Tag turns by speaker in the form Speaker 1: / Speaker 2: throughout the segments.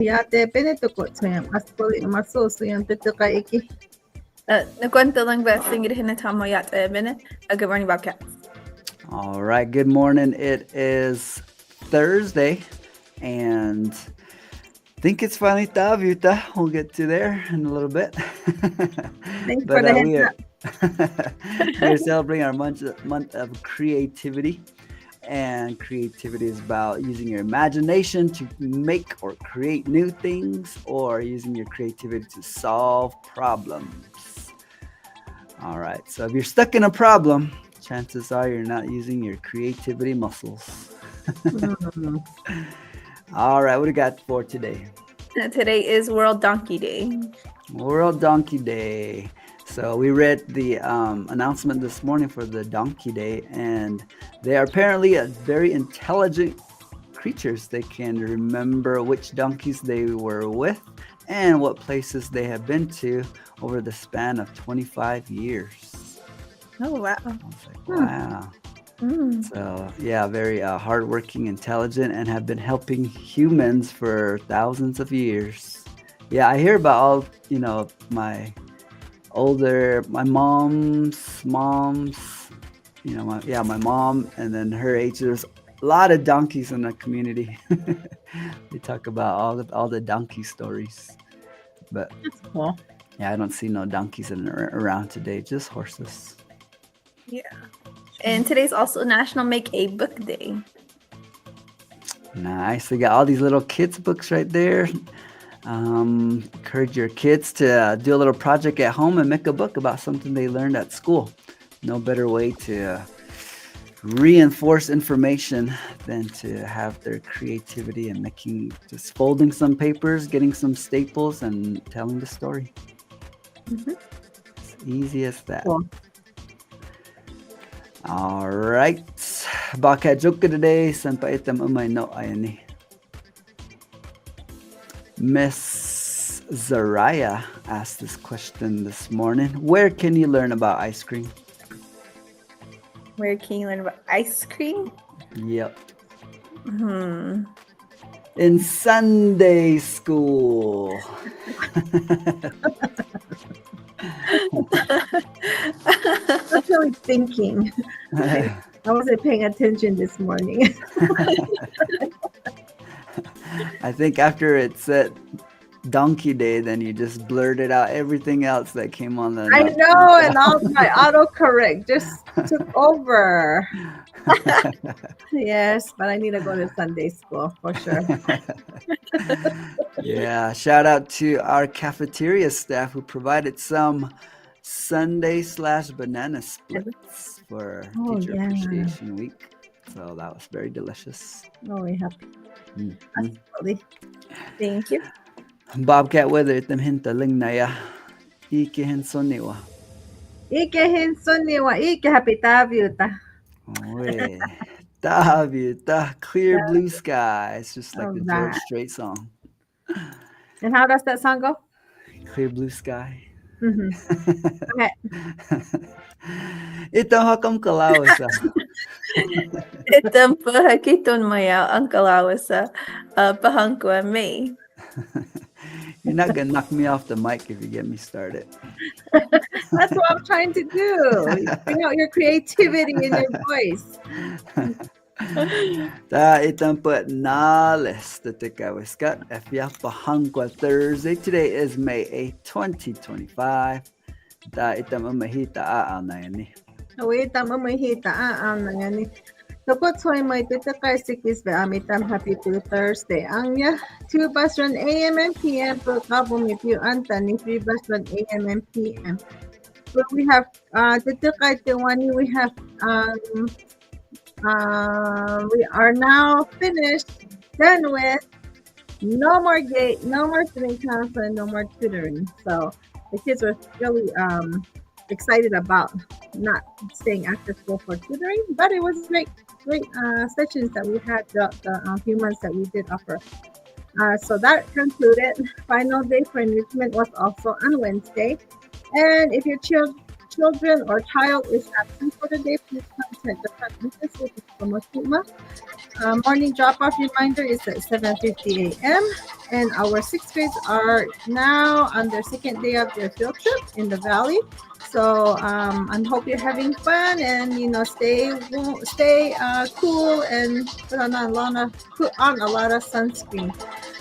Speaker 1: Yate penetokot sayam aspoli masos sayam tetukaiki.
Speaker 2: Nakwento lang ba singir hinatamo yata minute? Good morning, Bobcat.
Speaker 3: All right, good morning. It is Thursday, and I think it's finally Tavuta. We'll get to there in a little bit.
Speaker 1: Thanks
Speaker 3: But
Speaker 1: for the
Speaker 3: we
Speaker 1: heads
Speaker 3: are
Speaker 1: up.
Speaker 3: we're celebrating our month of creativity, and creativity is about using your imagination to make or create new things, or using your creativity to solve problems. All right, so if you're stuck in a problem, chances are you're not using your creativity muscles. All right, what do we got for today?
Speaker 2: Today is World Donkey Day.
Speaker 3: World Donkey Day. So we read the announcement this morning for the Donkey Day, and they are apparently a very intelligent creatures. They can remember which donkeys they were with and what places they have been to over the span of 25 years.
Speaker 2: Oh, wow.
Speaker 3: I was like, wow. So, yeah, very hardworking, intelligent, and have been helping humans for thousands of years. Yeah, I hear about all, my mom's, my mom, and then her age. There's a lot of donkeys in the community. They talk about all the donkey stories. But
Speaker 1: That's cool.
Speaker 3: yeah, I don't see no donkeys around today, just horses.
Speaker 2: Yeah. And today's also National Make a Book Day.
Speaker 3: Nice. We got all these little kids' books right there. Encourage your kids to do a little project at home and make a book about something they learned at school. No better way to reinforce information than to have their creativity and just folding some papers, getting some staples, and telling the story.
Speaker 2: Mm-hmm.
Speaker 3: As easy as that.
Speaker 1: Cool.
Speaker 3: All right. Baka joke today. San pa itam umay no ayani. Miss Zariah asked this question this morning. Where can you learn about ice cream?
Speaker 2: Where can you learn about ice cream?
Speaker 3: Yep.
Speaker 2: Hmm.
Speaker 3: In Sunday school.
Speaker 1: I'm really thinking. I wasn't paying attention this morning.
Speaker 3: I think after it said Donkey Day, then you just blurted out everything else that came on the.
Speaker 1: I know, and all my autocorrect just took over. Yes, but I need to go to Sunday school for sure.
Speaker 3: Yeah, shout out to our cafeteria staff who provided some Sunday/banana splits for Teacher Appreciation Week. So that was very delicious.
Speaker 1: Really happy. Absolutely.
Speaker 2: Thank you.
Speaker 3: Bobcat weather itam hinta ling na ya. Ike hin soniwa.
Speaker 1: Ike hin soniwa. Ike happy tavyuta.
Speaker 3: Oy. Tavyuta. Clear blue skies. Just like the George Strait song.
Speaker 1: And how does that song go?
Speaker 3: Clear blue sky.
Speaker 1: Mm-hmm. Okay.
Speaker 3: Itong hakam kalawasa.
Speaker 2: Itong pahakiton maya ang kalawasa pahangkwa May.
Speaker 3: You're not gonna knock me off the mic if you get me started.
Speaker 1: That's what I'm trying to do. Bring out your creativity in your voice.
Speaker 3: Ta itang put nales the tikawiskat efya pahangkwa Thursday. Today is May 8, 2025. Ta itang umahita na yan.
Speaker 1: Wait, I'm umahita na yan. Tapos hoy may titakay sikis ba amitam happy to Thursday. Ang ya 2 bus run AM and PM po kabum if you antani 3 bus run AM and PM. But we have titakay tiwani we have we are now finished done with no more gate, no more student council, and no more tutoring. So the kids were really excited about not staying after school for tutoring, but it was great sessions that we had the few months that we did offer. So that concluded. Final day for enrichment was also on Wednesday. And if your children or child is absent for the day, please contact the front office, which is Tomotuma. Morning drop-off reminder is at 7:50 a.m. And our sixth grades are now on their second day of their field trip in the valley. So I hope you're having fun and stay cool and put on a lot of sunscreen.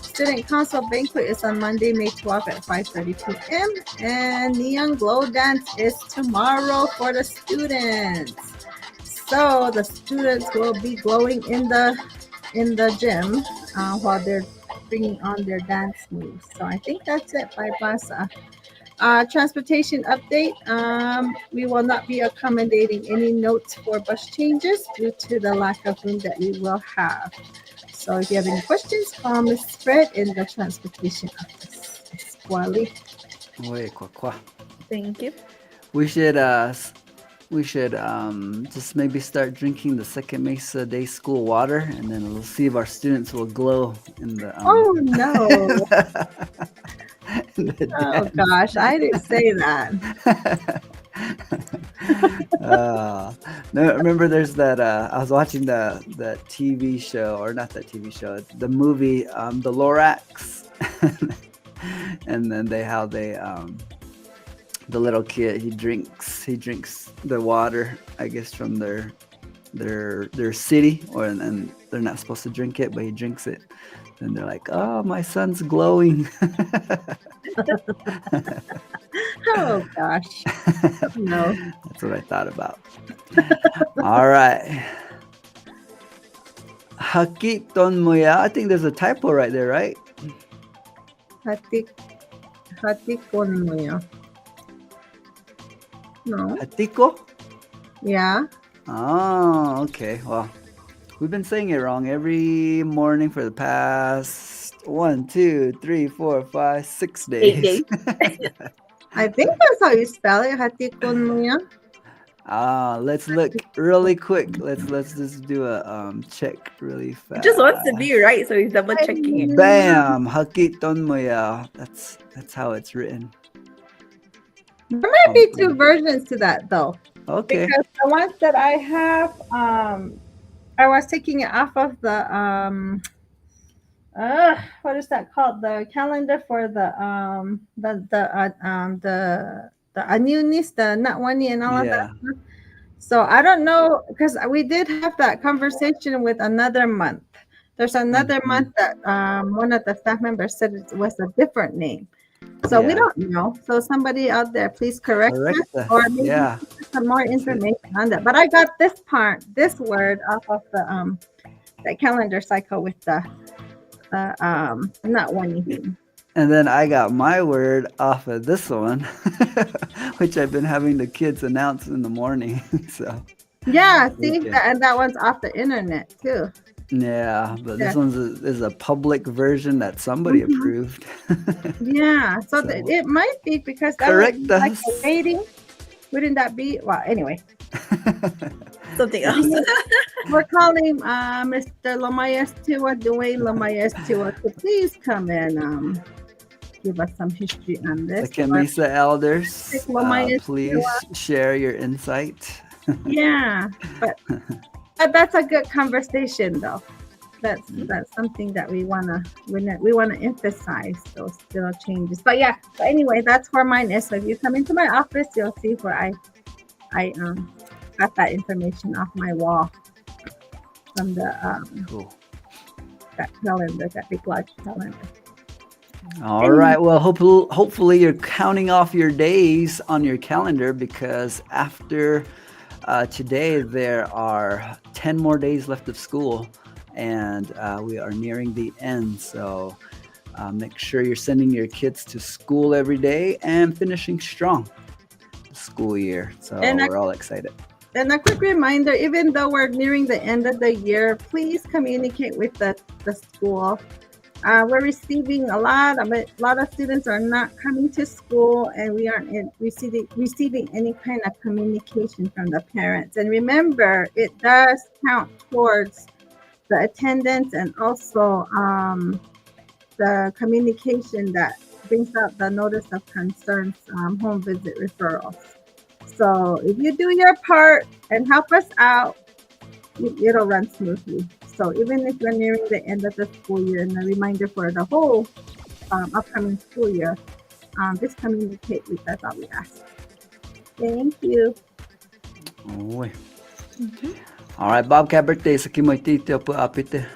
Speaker 1: Student Council banquet is on Monday, May 12th at 5:30 p.m. And Neon Glow Dance is tomorrow for the students. So the students will be glowing in the gym while they're bringing on their dance moves. So I think that's it by Basa. Transportation update. We will not be accommodating any notes for bus changes due to the lack of room that we will have. So if you have any questions, call Miss Fred in the transportation office. Squally.
Speaker 3: Wait, kwa.
Speaker 2: Thank you.
Speaker 3: We should just maybe start drinking the Second Mesa Day School water, and then we'll see if our students will glow in the.
Speaker 1: Oh no!
Speaker 3: in the
Speaker 1: Oh
Speaker 3: dance.
Speaker 1: gosh, I didn't say that.
Speaker 3: No, remember there's that I was watching that TV show, or not that TV show, the movie The Lorax. And then the little kid, he drinks the water, I guess, from their city, and they're not supposed to drink it, but he drinks it. And they're like, "Oh, my son's glowing."
Speaker 1: Oh gosh, no.
Speaker 3: That's what I thought about. All right. Hakiton Muya. I think there's a typo right there, right?
Speaker 1: Hatikon mo yan. No.
Speaker 3: Hatiko?
Speaker 1: Yeah.
Speaker 3: Oh, okay. Well, we've been saying it wrong every morning for the past 1, 2, 3, 4, 5, 6 days.
Speaker 2: 8 days.
Speaker 1: I think that's how you spell it. Hatikon mo yan.
Speaker 3: Let's look really quick. Let's just do a check really fast.
Speaker 2: He just wants to be right, so he's double checking it.
Speaker 3: Bam! Hakiton Muya. That's how it's written.
Speaker 1: There might be two versions to that though.
Speaker 3: Okay.
Speaker 1: Because the ones that I have, I was taking it off of the what is that called? The calendar for the Anunis, the Natwani and all of that
Speaker 3: Yeah.
Speaker 1: stuff. So I don't know, because we did have that conversation with another month. There's another month that one of the staff members said it was a different name. So we
Speaker 3: Yeah.
Speaker 1: don't know. So somebody out there, please correct us,
Speaker 3: us.
Speaker 1: or maybe
Speaker 3: Yeah.
Speaker 1: some more information on that. But I got this word off of the calendar cycle with the not one thing.
Speaker 3: And then I got my word off of this one, which I've been having the kids announce in the morning. So
Speaker 1: Yeah, see,
Speaker 3: Okay.
Speaker 1: and that one's off the internet too.
Speaker 3: yeah, but this
Speaker 1: Yeah.
Speaker 3: one's is a public version that somebody
Speaker 1: Mhm.
Speaker 3: approved.
Speaker 1: Yeah, so
Speaker 3: So-
Speaker 1: it might be because that
Speaker 3: Correct
Speaker 1: would be like
Speaker 3: us.
Speaker 1: a rating. Wouldn't that be? Well, anyway,
Speaker 2: Something else.
Speaker 1: we're calling Mr. Lomayas Tua, Dwayne Lomayas Tua, to please come and give us some history on this.
Speaker 3: Second Mesa elders,
Speaker 1: Lomayas
Speaker 3: please share your insight.
Speaker 1: Yeah, but that's a good conversation though. That's something that we wanna emphasize, those little changes. But yeah, but anyway, that's where mine is. So if you come into my office, you'll see where I got that information off my wall from the
Speaker 3: Cool.
Speaker 1: that calendar, that big large calendar.
Speaker 3: All right. Well, hopefully you're counting off your days on your calendar, because after today there are 10 more days left of school, and we are nearing the end. So make sure you're sending your kids to school every day and finishing strong the school year. So
Speaker 1: And
Speaker 3: we're all excited.
Speaker 1: And a quick reminder, even though we're nearing the end of the year, please communicate with the school. We're receiving a lot of students are not coming to school, and we aren't receiving any kind of communication from the parents. And remember, it does count towards the attendance and also the communication that brings out the notice of concerns, home visit referrals. So if you do your part and help us out, it'll run smoothly. So even if we're nearing the end of the school year and a reminder for the whole upcoming school year, just communicate with us. All we ask. Thank you.
Speaker 3: Oi. All right, Bobcat birthday. Sakimoitito po apite.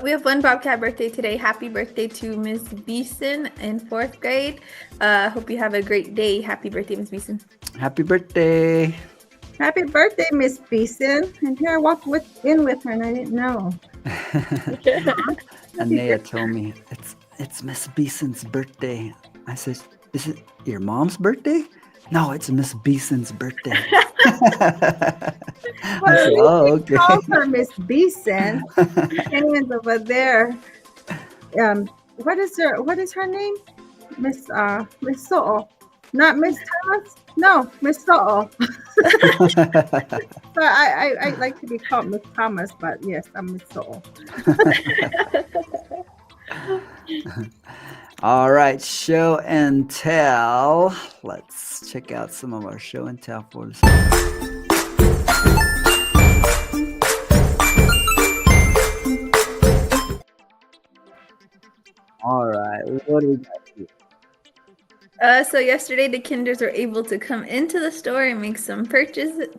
Speaker 2: We have one Bobcat birthday today. Happy birthday to Ms. Beeson in 4th grade. Hope you have a great day. Happy birthday, Ms. Beeson.
Speaker 3: Happy birthday.
Speaker 1: Happy birthday, Miss Beeson. And here I walked in with her and I didn't know.
Speaker 3: Anea told me it's Miss Beeson's birthday. I said, is it your mom's birthday? No, it's Miss Beeson's birthday. I said, oh, okay.
Speaker 1: Call her Miss Beeson. Hands over there. What is her name? Miss So'o. Not Miss Thomas? No, Miss So'o. So I like to be called Miss Thomas, but yes, I'm Miss So'o.
Speaker 3: All right, show and tell. Let's check out some of our show and tell for this. All right, what do we got here?
Speaker 2: So yesterday the kinders were able to come into the store and make some purchases.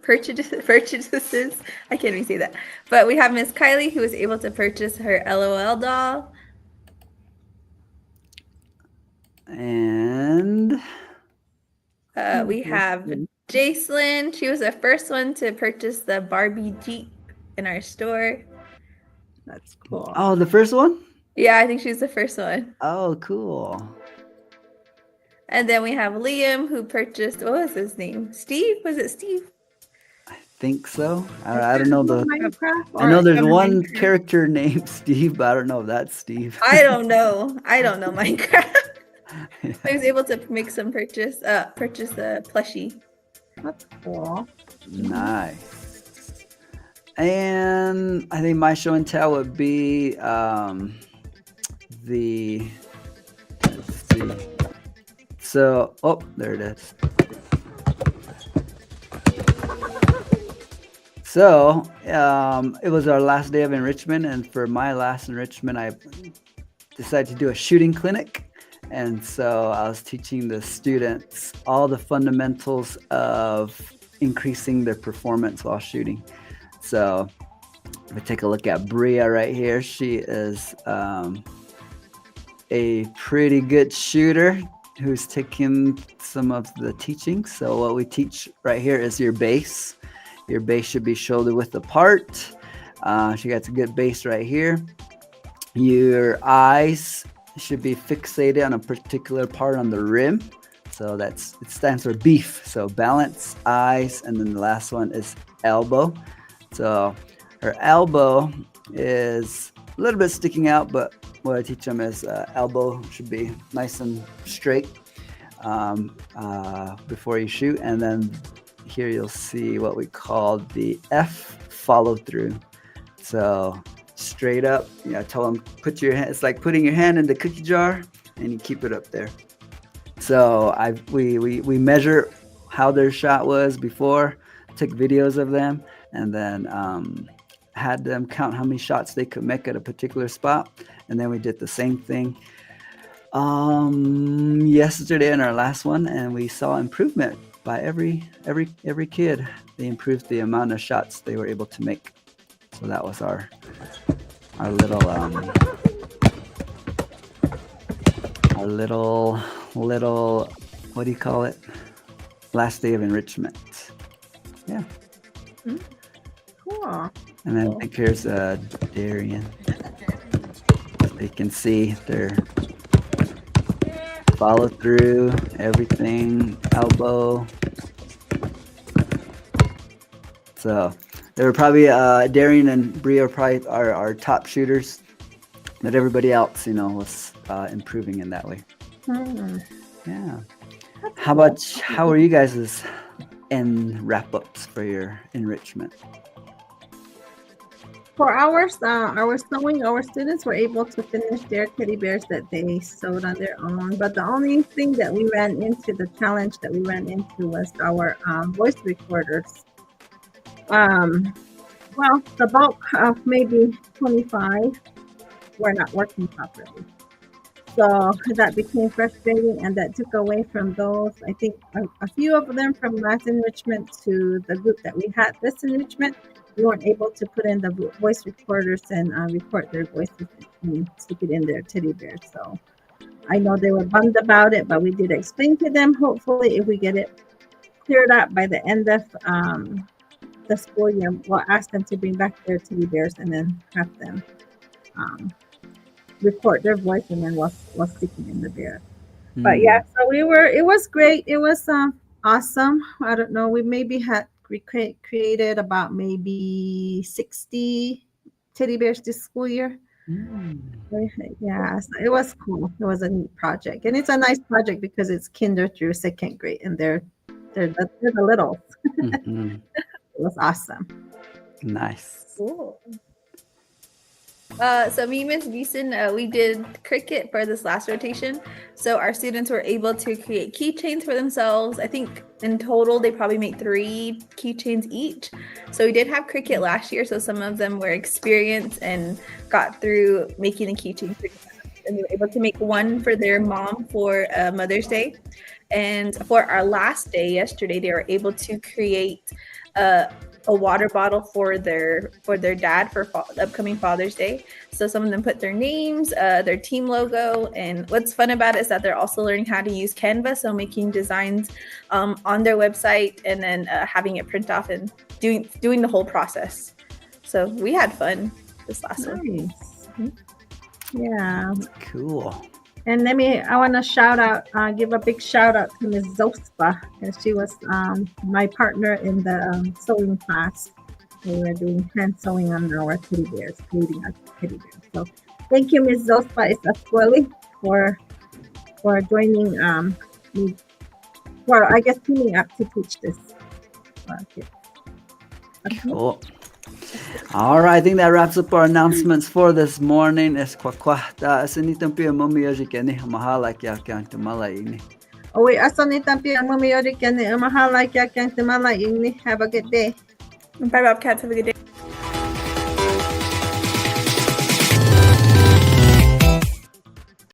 Speaker 2: I can't even say that. But we have Miss Kylie who was able to purchase her LOL doll.
Speaker 3: And
Speaker 2: We have Jacelyn. She was the first one to purchase the Barbie Jeep in our store.
Speaker 1: That's cool.
Speaker 3: oh, the first one?
Speaker 2: Yeah, I think she's the first one.
Speaker 3: Oh, cool.
Speaker 2: And then we have Liam who purchased, what was his name? Steve? Was it Steve?
Speaker 3: I think so. I don't know
Speaker 1: Minecraft
Speaker 3: I know there's
Speaker 2: or
Speaker 3: one
Speaker 2: Minecraft.
Speaker 3: character named Steve, but I don't know if that's Steve.
Speaker 2: I don't know. I don't know Minecraft. I was able to make some purchase a plushie.
Speaker 1: That's cool.
Speaker 3: Nice. And I think my show and tell would be let's see. So, oh, there it is. So, it was our last day of enrichment, and for my last enrichment, I decided to do a shooting clinic. And so I was teaching the students all the fundamentals of increasing their performance while shooting. So we take a look at Bria right here. She is a pretty good shooter who's taking some of the teaching. So what we teach right here is your base. Your base should be shoulder width apart. She got a good base right here. Your eyes should be fixated on a particular part on the rim. So it stands for beef. So balance, eyes, and then the last one is elbow. So her elbow is a little bit sticking out, but what I teach them is elbow should be nice and straight before you shoot. And then here you'll see what we call the F follow through. So straight up, I tell them put your hand. It's like putting your hand in the cookie jar and you keep it up there. So we measure how their shot was before, took videos of them, and then had them count how many shots they could make at a particular spot. And then we did the same thing yesterday in our last one, and we saw improvement by every kid. They improved the amount of shots they were able to make. So that was our little what do you call it? Last day of enrichment. Yeah.
Speaker 1: Cool.
Speaker 3: And then I think here's Darian. They can see their follow through, everything, elbow. So they were probably Darian and Bria are probably our top shooters, but everybody else, was improving in that way. Yeah. How are you guys' end wrap ups for your enrichment?
Speaker 1: For our sewing, our students were able to finish their teddy bears that they sewed on their own. But the only thing that we ran into, the challenge that we ran into, was our voice recorders. Well, the bulk of maybe 25 were not working properly. So that became frustrating, and that took away from those. I think a few of them from last enrichment to the group that we had this enrichment, we weren't able to put in the voice recorders and record their voices and stick it in their teddy bears. So I know they were bummed about it, but we did explain to them. Hopefully, if we get it cleared up by the end of the school year, we'll ask them to bring back their teddy bears and then have them um, record their voice, and then we'll stick it in the bear. But yeah, so it was great. It was awesome. I don't know. We maybe had created about maybe 60 teddy bears this school year. Yeah, so it was cool. It was a neat project, and it's a nice project because it's kinder through second grade, and they're the littles.
Speaker 3: Mm-hmm.
Speaker 1: It was awesome.
Speaker 3: Nice.
Speaker 2: Cool. So me and Miss Beeson, we did cricket for this last rotation. So our students were able to create keychains for themselves. I think in total they probably made 3 keychains each. So we did have cricket last year, so some of them were experienced and got through making the keychains. And they were able to make one for their mom for Mother's Day. And for our last day yesterday, they were able to create a water bottle for their dad for upcoming Father's Day. So some of them put their names, their team logo, and what's fun about it is that they're also learning how to use Canva, so making designs on their website and then having it print off and doing the whole process. So we had fun this last one.
Speaker 1: Yeah.
Speaker 3: Cool.
Speaker 1: And I want to give a big shout out to Ms. Zospa, because she was my partner in the sewing class. We were doing hand sewing on our teddy bears, creating our teddy bears. So thank you, Ms. Zospa Esasqueli, for joining me. Well, I guess teaming up to teach this.
Speaker 3: Cool. All right, I think that wraps up our announcements for this morning. Es kwakwahta asinitan pia mamiyajikeni mahala kya kya tumala ini.
Speaker 1: Oh wait, asanitan pia mamiyajikeni mahala kya kya tumala ini. Have a good day.
Speaker 2: Bye, Bobcats. Have a good day.